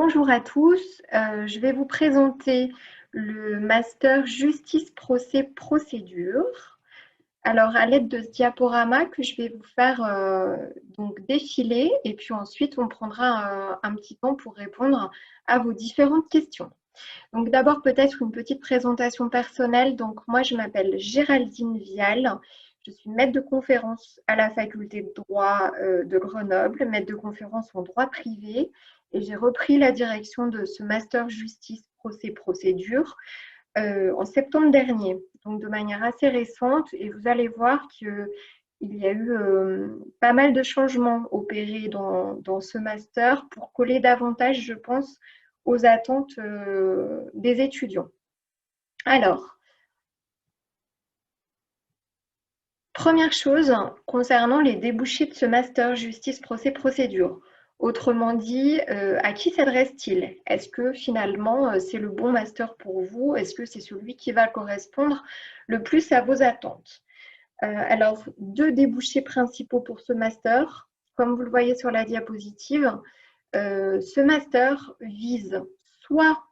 Bonjour à tous, je vais vous présenter le master Justice, Procès, Procédure. Alors, à l'aide de ce diaporama que je vais vous faire donc défiler et puis ensuite on prendra un petit temps pour répondre à vos différentes questions. Donc d'abord peut-être une petite présentation personnelle. Donc moi je m'appelle Géraldine Vial, je suis maître de conférence à la faculté de droit de Grenoble, maître de conférence en droit privé et j'ai repris la direction de ce master justice procès procédure en septembre dernier, donc de manière assez récente et vous allez voir qu'il y a eu pas mal de changements opérés dans ce master pour coller davantage, je pense, aux attentes des étudiants. Alors, première chose concernant les débouchés de ce master justice procès procédure. Autrement dit, à qui s'adresse-t-il? Est-ce que finalement c'est le bon master pour vous? Est-ce que c'est celui qui va correspondre le plus à vos attentes? Alors, deux débouchés principaux pour ce master. Comme vous le voyez sur la diapositive, ce master vise soit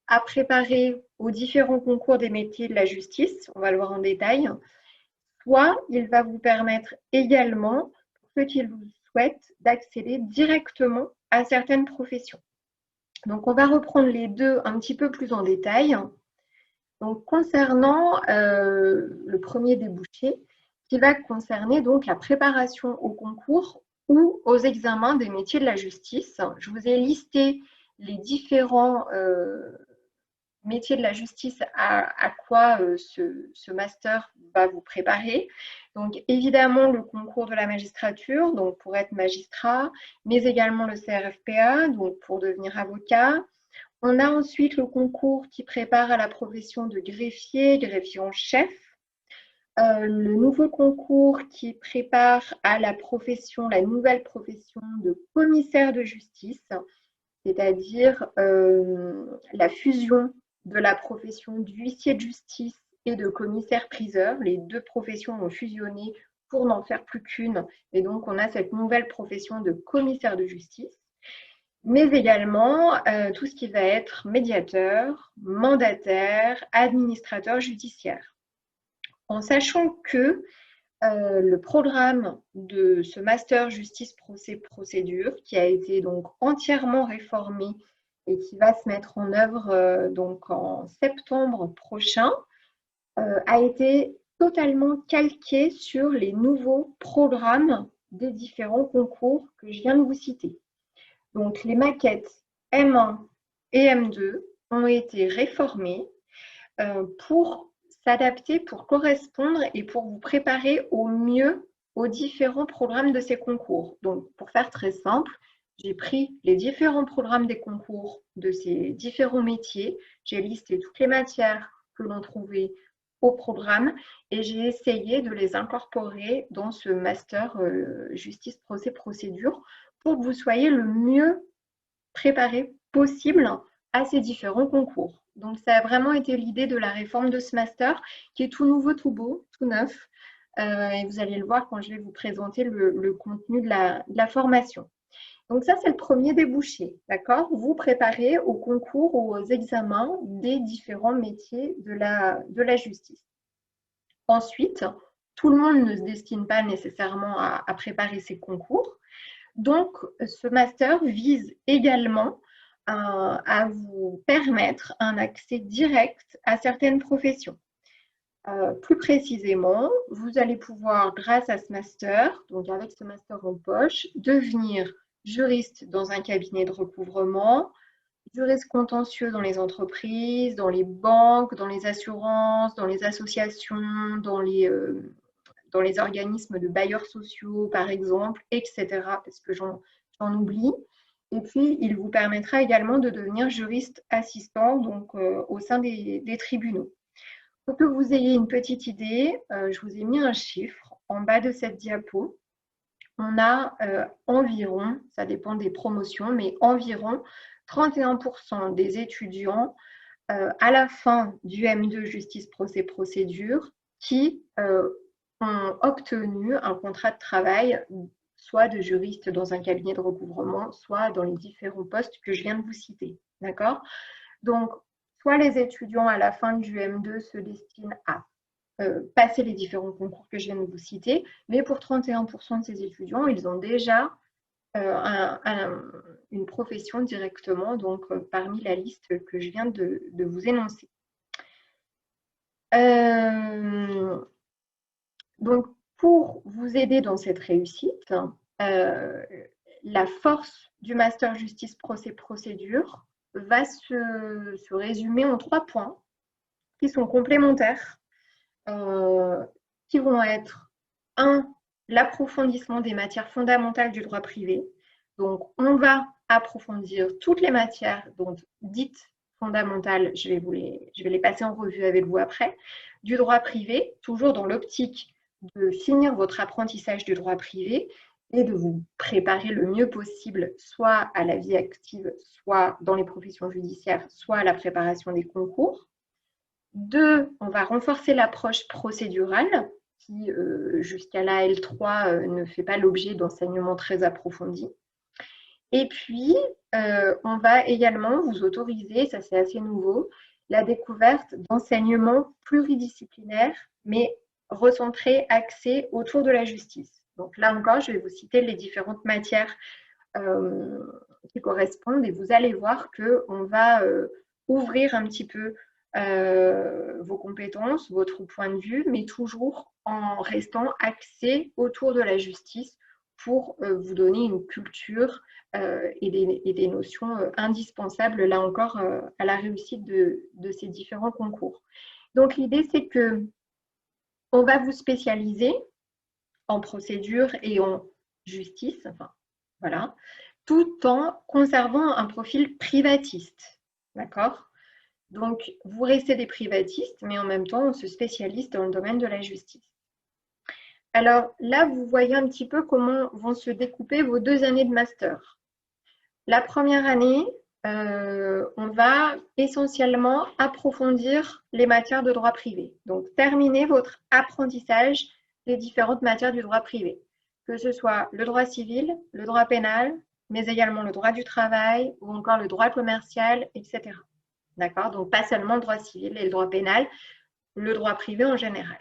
à préparer aux différents concours des métiers de la justice, on va le voir en détail, soit il va vous permettre également, pour ceux qui le souhaitent, d'accéder directement à certaines professions. Donc, on va reprendre les deux un petit peu plus en détail. Donc, concernant le premier débouché, qui va concerner donc la préparation au concours ou aux examens des métiers de la justice. Je vous ai listé les différents métiers de la justice à quoi ce master va vous préparer. Donc évidemment le concours de la magistrature, donc pour être magistrat, mais également le CRFPA, donc pour devenir avocat. On a ensuite le concours qui prépare à la profession de greffier, greffier en chef. Le nouveau concours qui prépare à la profession, la nouvelle profession de commissaire de justice, c'est-à-dire la fusion de la profession d'huissier de justice et de commissaire-priseur. Les deux professions ont fusionné pour n'en faire plus qu'une. Et donc, on a cette nouvelle profession de commissaire de justice. Mais également tout ce qui va être médiateur, mandataire, administrateur judiciaire. En sachant que le programme de ce master justice procès procédure qui a été donc entièrement réformé et qui va se mettre en œuvre donc en septembre prochain a été totalement calqué sur les nouveaux programmes des différents concours que je viens de vous citer. Donc les maquettes M1 et M2 ont été réformées pour s'adapter, pour correspondre et pour vous préparer au mieux aux différents programmes de ces concours. Donc, pour faire très simple, j'ai pris les différents programmes des concours de ces différents métiers, j'ai listé toutes les matières que l'on trouvait au programme et j'ai essayé de les incorporer dans ce master justice, procès, procédure pour que vous soyez le mieux préparé possible à ces différents concours. Donc, ça a vraiment été l'idée de la réforme de ce master qui est tout nouveau, tout beau, tout neuf. Et vous allez le voir quand je vais vous présenter le contenu de la formation. Donc, ça, c'est le premier débouché, d'accord? Vous préparez au concours ou aux examens des différents métiers de la justice. Ensuite, tout le monde ne se destine pas nécessairement à préparer ces concours. Donc, ce master vise également à vous permettre un accès direct à certaines professions. Plus précisément, vous allez pouvoir, grâce à ce master, donc avec ce master en poche, devenir juriste dans un cabinet de recouvrement, juriste contentieux dans les entreprises, dans les banques, dans les assurances, dans les associations, dans les organismes de bailleurs sociaux, par exemple, etc., parce que j'en oublie. Et puis, il vous permettra également de devenir juriste assistant donc, au sein des tribunaux. Pour que vous ayez une petite idée, je vous ai mis un chiffre en bas de cette diapo. On a environ, ça dépend des promotions, mais environ 31% des étudiants à la fin du M2 justice procès procédure qui ont obtenu un contrat de travail soit de juriste dans un cabinet de recouvrement, soit dans les différents postes que je viens de vous citer. D'accord? Donc, soit les étudiants à la fin du M2 se destinent à passer les différents concours que je viens de vous citer, mais pour 31% de ces étudiants, ils ont déjà une profession directement, donc parmi la liste que je viens de vous énoncer. Donc, pour vous aider dans cette réussite, la force du Master Justice Procès Procédure va se résumer en 3 points qui sont complémentaires, qui vont être 1. L'approfondissement des matières fondamentales du droit privé. Donc, on va approfondir toutes les matières dites fondamentales, je vais les passer en revue avec vous après, du droit privé, toujours dans l'optique de finir votre apprentissage du droit privé et de vous préparer le mieux possible, soit à la vie active, soit dans les professions judiciaires, soit à la préparation des concours. 2, on va renforcer l'approche procédurale qui, jusqu'à la L3, ne fait pas l'objet d'enseignements très approfondis. Et puis, on va également vous autoriser, ça c'est assez nouveau, la découverte d'enseignements pluridisciplinaires, mais recentrés, axés autour de la justice. Donc là encore, je vais vous citer les différentes matières qui correspondent et vous allez voir qu'on va ouvrir un petit peu vos compétences, votre point de vue, mais toujours en restant axé autour de la justice pour vous donner une culture et des notions indispensables, là encore, à la réussite de ces différents concours. Donc, l'idée, c'est que on va vous spécialiser en procédure et en justice, enfin, voilà, tout en conservant un profil privatiste, d'accord ? Donc, vous restez des privatistes, mais en même temps, on se spécialise dans le domaine de la justice. Alors là, vous voyez un petit peu comment vont se découper vos 2 années de master. La première année, on va essentiellement approfondir les matières de droit privé. Donc, terminer votre apprentissage des différentes matières du droit privé, que ce soit le droit civil, le droit pénal, mais également le droit du travail ou encore le droit commercial, etc. D'accord? Donc, pas seulement le droit civil et le droit pénal, le droit privé en général.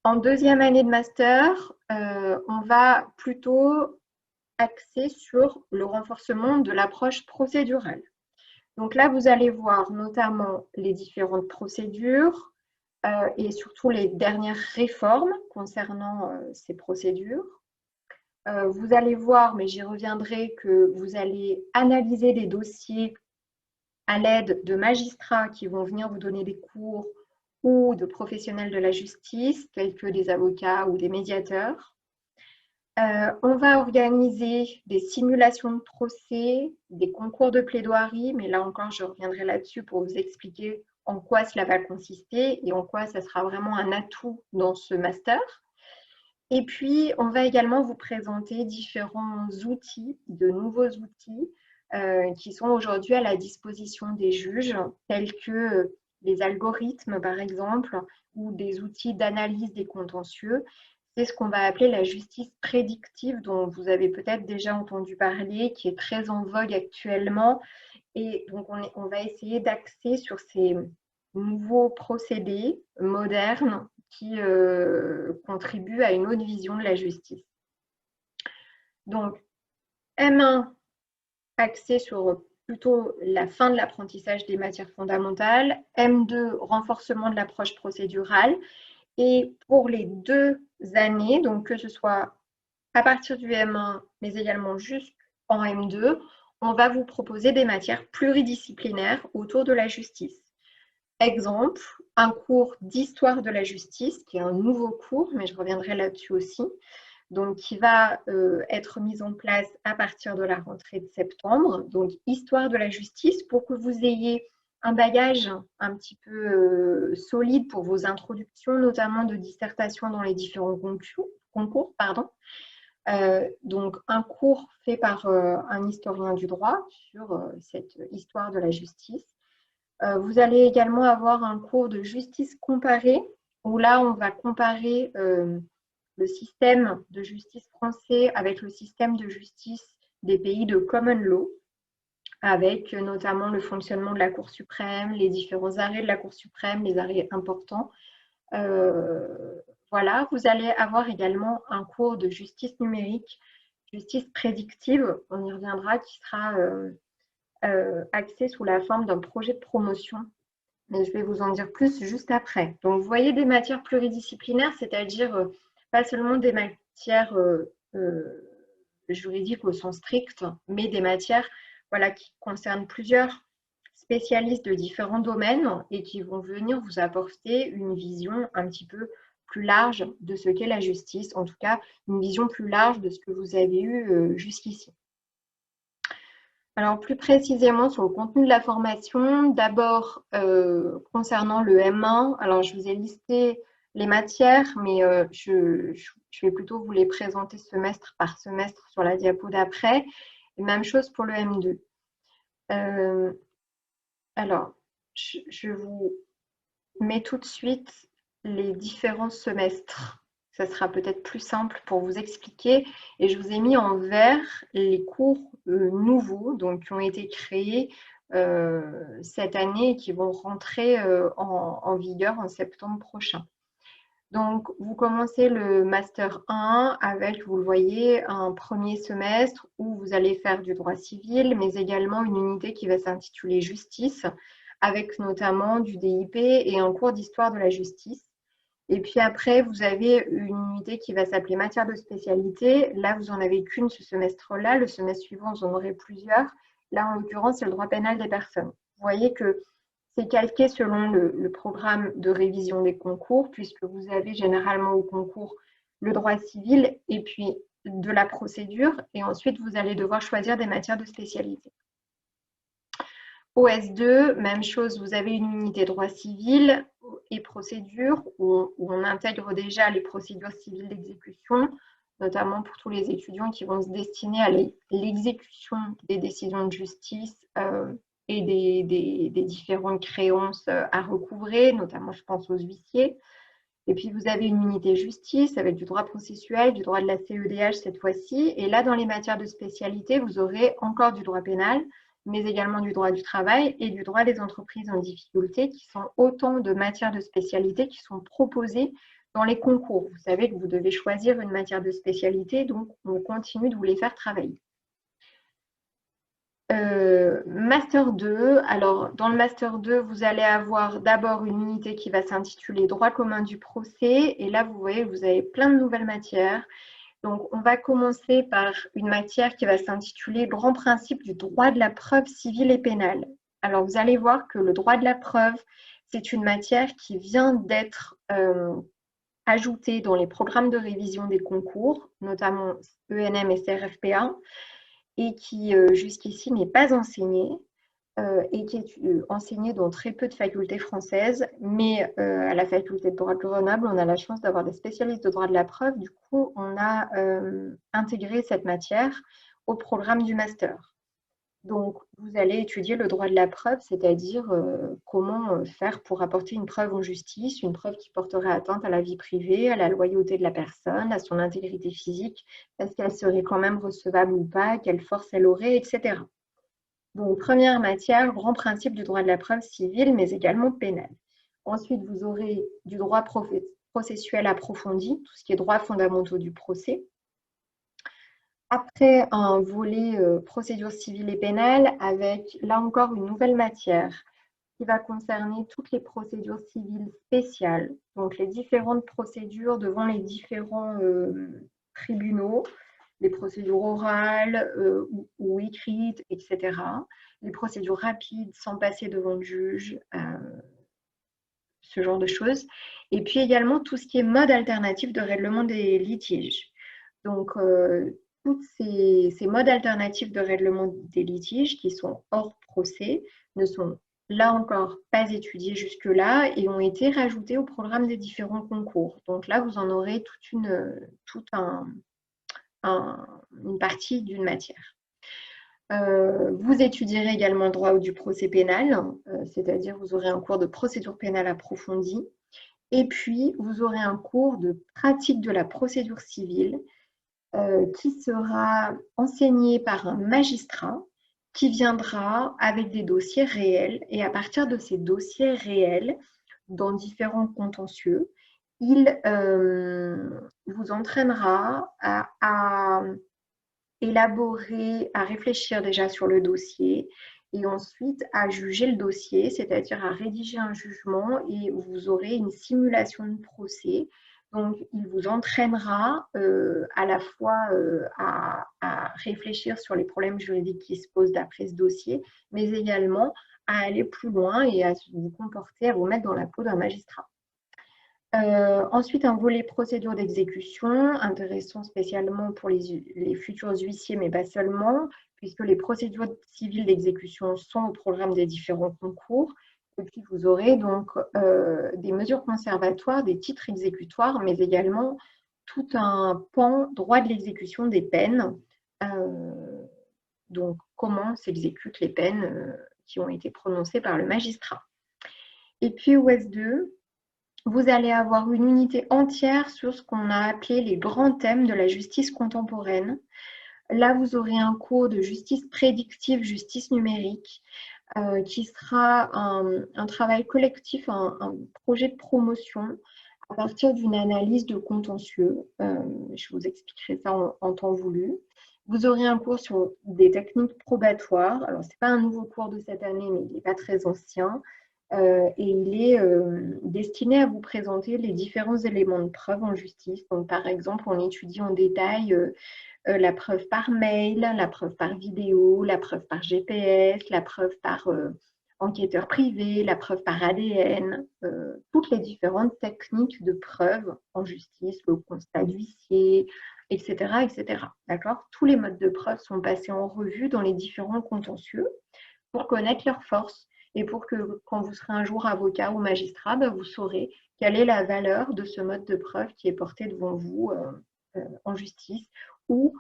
En 2e année de master, on va plutôt axer sur le renforcement de l'approche procédurale. Donc là, vous allez voir notamment les différentes procédures et surtout les dernières réformes concernant ces procédures. Vous allez voir, mais j'y reviendrai, que vous allez analyser des dossiers à l'aide de magistrats qui vont venir vous donner des cours ou de professionnels de la justice, tels que des avocats ou des médiateurs. On va organiser des simulations de procès, des concours de plaidoirie, mais là encore, je reviendrai là-dessus pour vous expliquer en quoi cela va consister et en quoi ça sera vraiment un atout dans ce master. Et puis, on va également vous présenter différents outils, de nouveaux outils, qui sont aujourd'hui à la disposition des juges, tels que les algorithmes, par exemple, ou des outils d'analyse des contentieux. C'est ce qu'on va appeler la justice prédictive, dont vous avez peut-être déjà entendu parler, qui est très en vogue actuellement. Et donc, on va essayer d'axer sur ces nouveaux procédés modernes qui contribuent à une autre vision de la justice. Donc, M1, axé sur plutôt la fin de l'apprentissage des matières fondamentales. M2, renforcement de l'approche procédurale. Et pour les 2 années, donc que ce soit à partir du M1, mais également jusqu'en M2, on va vous proposer des matières pluridisciplinaires autour de la justice. Exemple, un cours d'histoire de la justice, qui est un nouveau cours, mais je reviendrai là-dessus aussi, donc qui va être mis en place à partir de la rentrée de septembre. Donc, histoire de la justice, pour que vous ayez un bagage un petit peu solide pour vos introductions, notamment de dissertation dans les différents concours. Donc, un cours fait par un historien du droit sur cette histoire de la justice. Vous allez également avoir un cours de justice comparée, où là, on va comparer le système de justice français avec le système de justice des pays de common law, avec notamment le fonctionnement de la Cour suprême, les différents arrêts de la Cour suprême, les arrêts importants. Voilà, vous allez avoir également un cours de justice numérique, justice prédictive, on y reviendra, qui sera axé sous la forme d'un projet de promotion. Mais je vais vous en dire plus juste après. Donc, vous voyez des matières pluridisciplinaires, c'est-à-dire pas seulement des matières juridiques au sens strict, mais des matières voilà, qui concernent plusieurs spécialistes de différents domaines et qui vont venir vous apporter une vision un petit peu plus large de ce qu'est la justice, en tout cas une vision plus large de ce que vous avez eu jusqu'ici. Alors plus précisément sur le contenu de la formation, d'abord concernant le M1, alors je vous ai listé les matières, mais je vais plutôt vous les présenter semestre par semestre sur la diapo d'après. Même chose pour le M2. Alors, je vous mets tout de suite les différents semestres. Ça sera peut-être plus simple pour vous expliquer. Et je vous ai mis en vert les cours nouveaux, donc qui ont été créés cette année et qui vont rentrer en vigueur en septembre prochain. Donc, vous commencez le Master 1 avec, vous le voyez, un premier semestre où vous allez faire du droit civil, mais également une unité qui va s'intituler Justice, avec notamment du DIP et un cours d'histoire de la justice. Et puis après, vous avez une unité qui va s'appeler matière de spécialité. Là, vous n'en avez qu'une ce semestre-là. Le semestre suivant, vous en aurez plusieurs. Là, en l'occurrence, c'est le droit pénal des personnes. Vous voyez que c'est calqué selon le programme de révision des concours, puisque vous avez généralement au concours le droit civil et puis de la procédure. Et ensuite, vous allez devoir choisir des matières de spécialité. Au S2, même chose, vous avez une unité droit civil et procédure où on intègre déjà les procédures civiles d'exécution, notamment pour tous les étudiants qui vont se destiner à l'exécution des décisions de justice et des différentes créances à recouvrer, notamment je pense aux huissiers. Et puis vous avez une unité justice avec du droit processuel, du droit de la CEDH cette fois-ci. Et là, dans les matières de spécialité, vous aurez encore du droit pénal, mais également du droit du travail et du droit des entreprises en difficulté, qui sont autant de matières de spécialité qui sont proposées dans les concours. Vous savez que vous devez choisir une matière de spécialité, donc on continue de vous les faire travailler. Master 2, alors dans le Master 2, vous allez avoir d'abord une unité qui va s'intituler Droit commun du procès, et là vous voyez, vous avez plein de nouvelles matières. Donc on va commencer par une matière qui va s'intituler Grands principes du droit de la preuve civile et pénale. Alors vous allez voir que le droit de la preuve, c'est une matière qui vient d'être ajoutée dans les programmes de révision des concours, notamment ENM et CRFPA, et qui jusqu'ici n'est pas enseignée et qui est enseignée dans très peu de facultés françaises, mais à la faculté de droit de Grenoble, on a la chance d'avoir des spécialistes de droit de la preuve. Du coup, on a intégré cette matière au programme du master. Donc, vous allez étudier le droit de la preuve, c'est-à-dire comment faire pour apporter une preuve en justice, une preuve qui porterait atteinte à la vie privée, à la loyauté de la personne, à son intégrité physique, est-ce qu'elle serait quand même recevable ou pas, quelle force elle aurait, etc. Donc, première matière, grand principe du droit de la preuve civile, mais également pénal. Ensuite, vous aurez du droit processuel approfondi, tout ce qui est droits fondamentaux du procès. Après, un volet procédure civile et pénale avec, là encore, une nouvelle matière qui va concerner toutes les procédures civiles spéciales, donc les différentes procédures devant les différents tribunaux, les procédures orales ou écrites, etc. Les procédures rapides sans passer devant le juge, ce genre de choses. Et puis également tout ce qui est mode alternatif de règlement des litiges. Donc, tous ces modes alternatifs de règlement des litiges qui sont hors procès ne sont là encore pas étudiés jusque-là et ont été rajoutés au programme des différents concours. Donc là, vous en aurez toute une partie d'une matière. Vous étudierez également le droit du procès pénal, c'est-à-dire vous aurez un cours de procédure pénale approfondie Et puis, vous aurez un cours de pratique de la procédure civile qui sera enseigné par un magistrat qui viendra avec des dossiers réels. Et à partir de ces dossiers réels, dans différents contentieux, il vous entraînera à élaborer, à réfléchir déjà sur le dossier et ensuite à juger le dossier, c'est-à-dire à rédiger un jugement et vous aurez une simulation de procès. Donc, il vous entraînera à la fois à réfléchir sur les problèmes juridiques qui se posent d'après ce dossier, mais également à aller plus loin et à vous comporter, à vous mettre dans la peau d'un magistrat. Ensuite, un volet procédure d'exécution, intéressant spécialement pour les futurs huissiers, mais pas seulement, puisque les procédures civiles d'exécution sont au programme des différents concours. Et puis, vous aurez donc des mesures conservatoires, des titres exécutoires, mais également tout un pan droit de l'exécution des peines. Donc, comment s'exécutent les peines qui ont été prononcées par le magistrat. Et puis, au S2, vous allez avoir une unité entière sur ce qu'on a appelé les grands thèmes de la justice contemporaine. Là, vous aurez un cours de justice prédictive, justice numérique, qui sera un travail collectif, un projet de promotion à partir d'une analyse de contentieux. Je vous expliquerai ça en temps voulu. Vous aurez un cours sur des techniques probatoires. Alors, ce n'est pas un nouveau cours de cette année, mais il n'est pas très ancien. Et il est destiné à vous présenter les différents éléments de preuve en justice. Donc, par exemple, on étudie en détail la preuve par mail, la preuve par vidéo, la preuve par GPS, la preuve par enquêteur privé, la preuve par ADN, toutes les différentes techniques de preuve en justice, le constat d'huissier, etc., etc. D'accord ? Tous les modes de preuve sont passés en revue dans les différents contentieux pour connaître leurs forces et pour que quand vous serez un jour avocat ou magistrat, vous saurez quelle est la valeur de ce mode de preuve qui est porté devant vous en justice ou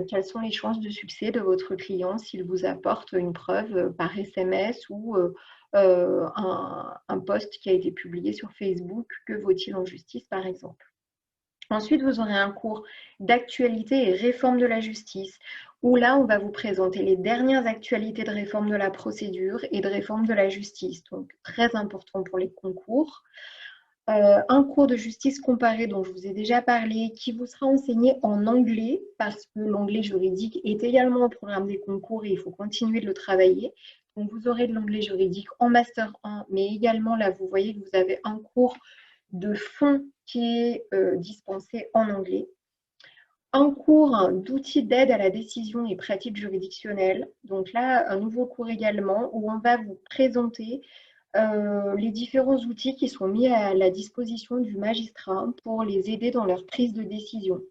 quelles sont les chances de succès de votre client s'il vous apporte une preuve par SMS ou un post qui a été publié sur Facebook. Que vaut-il en justice, par exemple ? Ensuite, vous aurez un cours d'actualité et réforme de la justice, où là, on va vous présenter les dernières actualités de réforme de la procédure et de réforme de la justice, donc très important pour les concours. Un cours de justice comparée dont je vous ai déjà parlé, qui vous sera enseigné en anglais, parce que l'anglais juridique est également au programme des concours et il faut continuer de le travailler. Donc, vous aurez de l'anglais juridique en Master 1, mais également, là, vous voyez que vous avez un cours de fond qui est dispensé en anglais. Un cours d'outils d'aide à la décision et pratiques juridictionnelles. Donc là, un nouveau cours également où on va vous présenter les différents outils qui sont mis à la disposition du magistrat pour les aider dans leur prise de décision.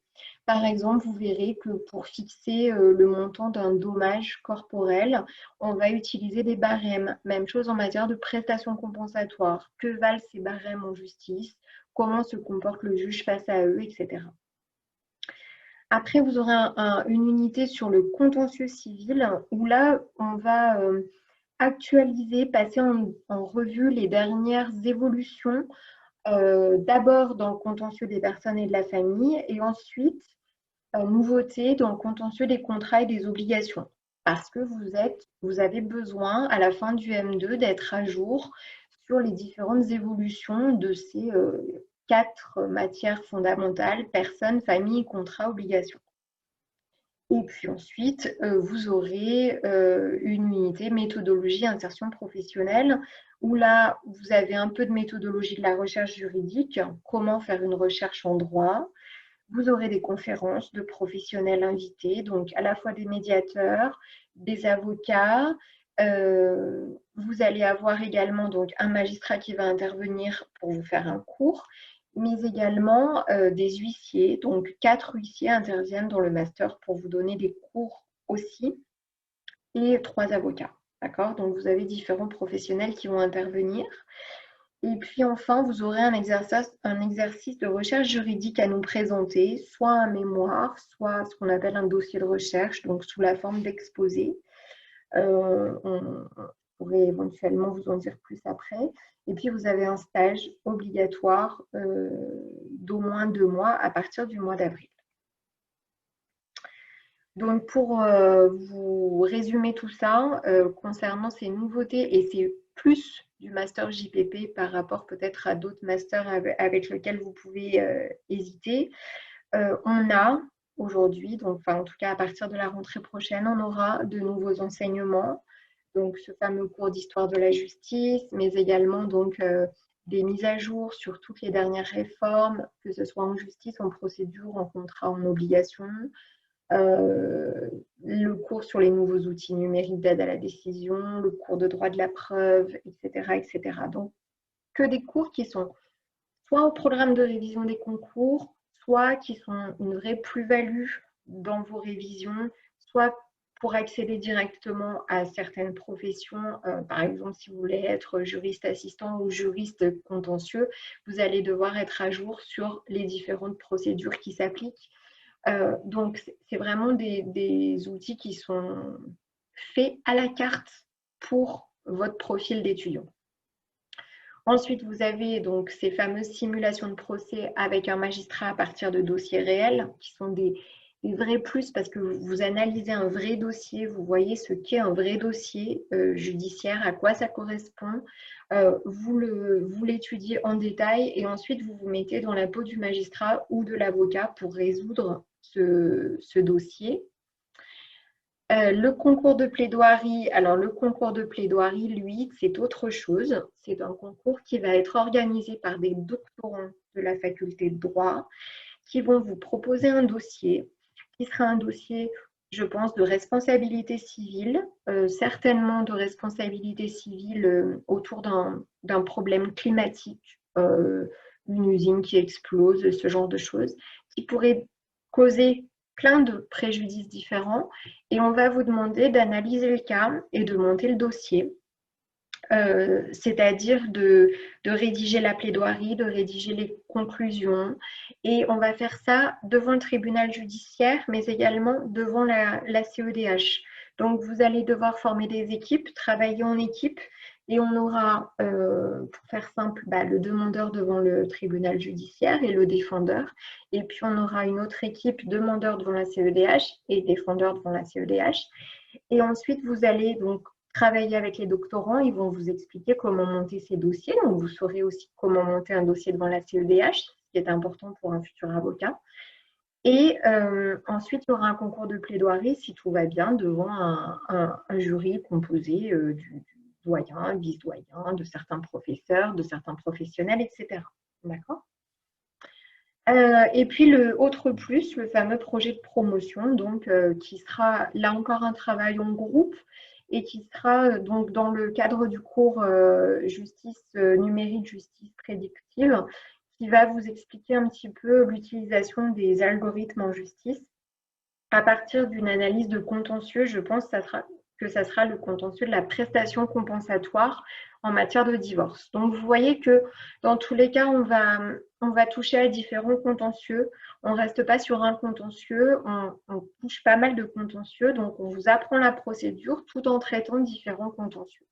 Par exemple, vous verrez que pour fixer le montant d'un dommage corporel, on va utiliser des barèmes. Même chose en matière de prestations compensatoires. Que valent ces barèmes en justice? Comment se comporte le juge face à eux, etc. Après, vous aurez une unité sur le contentieux civil où là, on va actualiser, passer en revue les dernières évolutions, d'abord dans le contentieux des personnes et de la famille, et ensuite, nouveauté dans le contentieux des contrats et des obligations. Parce que vous avez besoin, à la fin du M2, d'être à jour sur les différentes évolutions de ces 4 matières fondamentales, personnes, famille, contrat, obligations. Et puis ensuite, vous aurez une unité méthodologie insertion professionnelle, où là, vous avez un peu de méthodologie de la recherche juridique, comment faire une recherche en droit. Vous aurez des conférences de professionnels invités, donc à la fois des médiateurs, des avocats. Vous allez avoir également donc, un magistrat qui va intervenir pour vous faire un cours, mais également des huissiers. Donc, 4 huissiers interviennent dans le master pour vous donner des cours aussi, et 3 avocats. D'accord ? Donc, vous avez différents professionnels qui vont intervenir. Et puis enfin, vous aurez un exercice de recherche juridique à nous présenter, soit un mémoire, soit ce qu'on appelle un dossier de recherche, donc sous la forme d'exposé. pourrai éventuellement vous en dire plus après. Et puis, vous avez un stage obligatoire d'au moins 2 mois à partir du mois d'avril. Donc, pour vous résumer tout ça, concernant ces nouveautés, et c'est plus du master JPP par rapport peut-être à d'autres masters avec lesquels vous pouvez hésiter, on a aujourd'hui, donc enfin, en tout cas à partir de la rentrée prochaine, on aura de nouveaux enseignements. Donc, ce fameux cours d'histoire de la justice, mais également donc des mises à jour sur toutes les dernières réformes, que ce soit en justice, en procédure, en contrat, en obligation. Le cours sur les nouveaux outils numériques d'aide à la décision, le cours de droit de la preuve, etc., etc. Donc, que des cours qui sont soit au programme de révision des concours, soit qui sont une vraie plus-value dans vos révisions, soit pour accéder directement à certaines professions. Par exemple, si vous voulez être juriste assistant ou juriste contentieux, vous allez devoir être à jour sur les différentes procédures qui s'appliquent. Donc, c'est vraiment des outils qui sont faits à la carte pour votre profil d'étudiant. Ensuite, vous avez donc ces fameuses simulations de procès avec un magistrat à partir de dossiers réels, qui sont des vrais plus parce que vous analysez un vrai dossier, vous voyez ce qu'est un vrai dossier judiciaire, à quoi ça correspond, vous l'étudiez en détail et ensuite vous vous mettez dans la peau du magistrat ou de l'avocat pour résoudre ce dossier. Le concours de plaidoirie, alors le concours de plaidoirie, lui, c'est autre chose. C'est un concours qui va être organisé par des doctorants de la faculté de droit qui vont vous proposer un dossier qui sera un dossier, je pense, de responsabilité civile, certainement de responsabilité civile autour d'un problème climatique, une usine qui explose, ce genre de choses, qui pourrait causer plein de préjudices différents et on va vous demander d'analyser le cas et de monter le dossier, c'est-à-dire de rédiger la plaidoirie, de rédiger les conclusions et on va faire ça devant le tribunal judiciaire mais également devant la CEDH. Donc vous allez devoir former des équipes, travailler en équipe et on aura, pour faire simple, le demandeur devant le tribunal judiciaire et le défendeur. Et puis, on aura une autre équipe, demandeur devant la CEDH et défendeur devant la CEDH. Et ensuite, vous allez donc travailler avec les doctorants. Ils vont vous expliquer comment monter ces dossiers. Donc, vous saurez aussi comment monter un dossier devant la CEDH, ce qui est important pour un futur avocat. Et ensuite, il y aura un concours de plaidoirie, si tout va bien, devant un jury composé du doyen, vice-doyen, de certains professeurs, de certains professionnels, etc. D'accord ? Et puis le autre plus, le fameux projet de promotion, donc qui sera là encore un travail en groupe et qui sera donc dans le cadre du cours justice numérique, justice prédictive, qui va vous expliquer un petit peu l'utilisation des algorithmes en justice à partir d'une analyse de contentieux. Je pense que ça sera le contentieux de la prestation compensatoire en matière de divorce. Donc, vous voyez que dans tous les cas, on va toucher à différents contentieux. On ne reste pas sur un contentieux, on touche pas mal de contentieux. Donc, on vous apprend la procédure tout en traitant différents contentieux.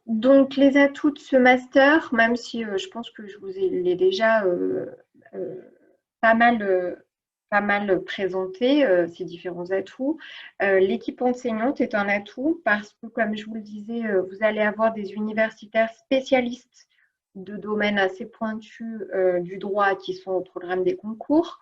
Donc, les atouts de ce master, même si je pense que je vous l'ai déjà pas mal présenté, ces différents atouts. L'équipe enseignante est un atout parce que, comme je vous le disais, vous allez avoir des universitaires spécialistes de domaines assez pointus du droit qui sont au programme des concours.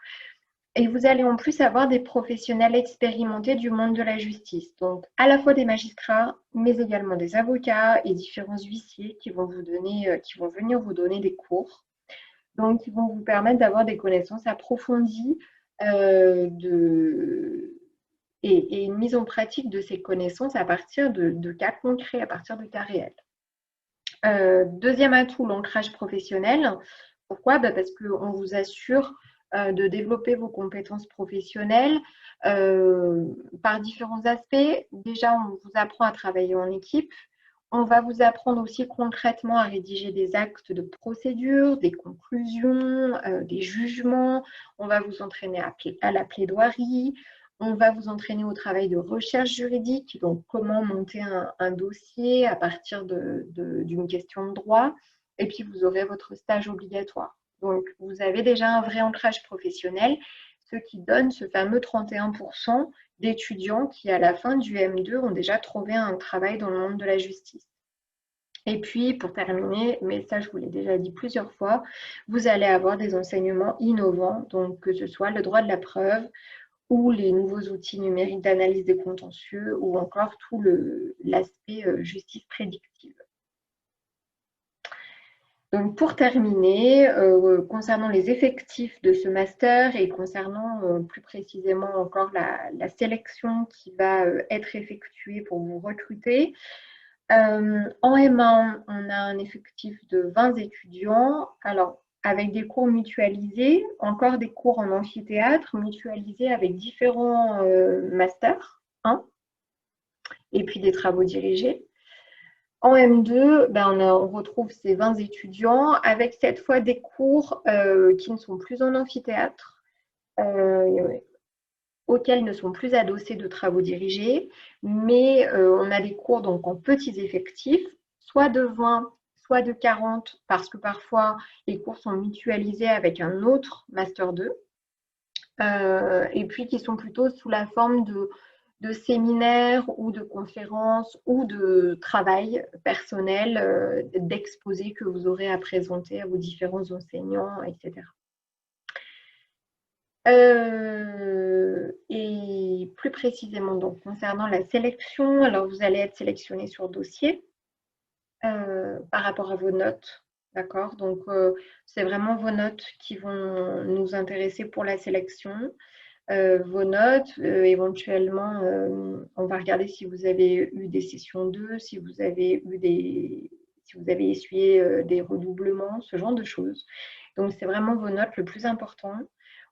Et vous allez en plus avoir des professionnels expérimentés du monde de la justice, donc à la fois des magistrats, mais également des avocats et différents huissiers qui vont venir vous donner des cours. Donc, qui vont vous permettre d'avoir des connaissances approfondies et une mise en pratique de ces connaissances à partir de cas concrets, à partir de cas réels. Deuxième atout, l'ancrage professionnel. Pourquoi ? Parce qu'on vous assure de développer vos compétences professionnelles par différents aspects. Déjà, on vous apprend à travailler en équipe. On va vous apprendre aussi concrètement à rédiger des actes de procédure, des conclusions, des jugements. On va vous entraîner à la plaidoirie. On va vous entraîner au travail de recherche juridique, donc comment monter un dossier à partir d'une question de droit. Et puis, vous aurez votre stage obligatoire. Donc, vous avez déjà un vrai ancrage professionnel, ce qui donne ce fameux 31% d'étudiants qui, à la fin du M2, ont déjà trouvé un travail dans le monde de la justice. Et puis, pour terminer, mais ça, je vous l'ai déjà dit plusieurs fois, vous allez avoir des enseignements innovants, donc que ce soit le droit de la preuve ou les nouveaux outils numériques d'analyse des contentieux ou encore tout l'aspect justice prédictive. Donc, pour terminer, concernant les effectifs de ce master et concernant plus précisément encore la sélection qui va être effectuée pour vous recruter, en M1, on a un effectif de 20 étudiants. Alors, avec des cours mutualisés, encore des cours en amphithéâtre mutualisés avec différents masters, hein, et puis des travaux dirigés. En M2, on retrouve ces 20 étudiants avec cette fois des cours qui ne sont plus en amphithéâtre, auxquels ne sont plus adossés de travaux dirigés, mais on a des cours donc en petits effectifs, soit de 20, soit de 40, parce que parfois les cours sont mutualisés avec un autre Master 2, et puis qui sont plutôt sous la forme de séminaires ou de conférences ou de travail personnel, d'exposés que vous aurez à présenter à vos différents enseignants, etc. Et plus précisément, donc, concernant la sélection, alors vous allez être sélectionné sur dossier par rapport à vos notes. D'accord? Donc, c'est vraiment vos notes qui vont nous intéresser pour la sélection. Vos notes, éventuellement, on va regarder si vous avez eu des sessions 2, si vous avez essuyé des redoublements, ce genre de choses. Donc, c'est vraiment vos notes le plus important.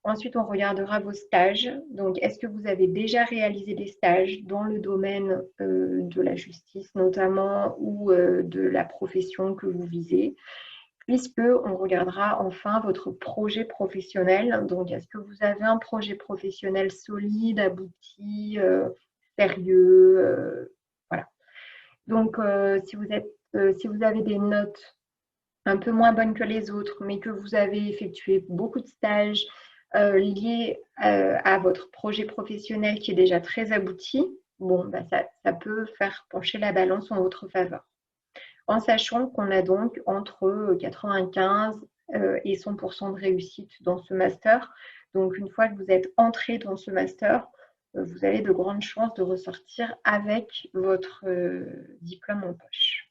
Ensuite, on regardera vos stages. Donc, est-ce que vous avez déjà réalisé des stages dans le domaine de la justice notamment ou de la profession que vous visez? Puisqu'on regardera enfin votre projet professionnel. Donc, est-ce que vous avez un projet professionnel solide, abouti, sérieux, voilà. Donc, si vous avez des notes un peu moins bonnes que les autres, mais que vous avez effectué beaucoup de stages liés à votre projet professionnel qui est déjà très abouti, bon, ça peut faire pencher la balance en votre faveur. En sachant qu'on a donc entre 95 et 100% de réussite dans ce master. Donc, une fois que vous êtes entré dans ce master, vous avez de grandes chances de ressortir avec votre diplôme en poche.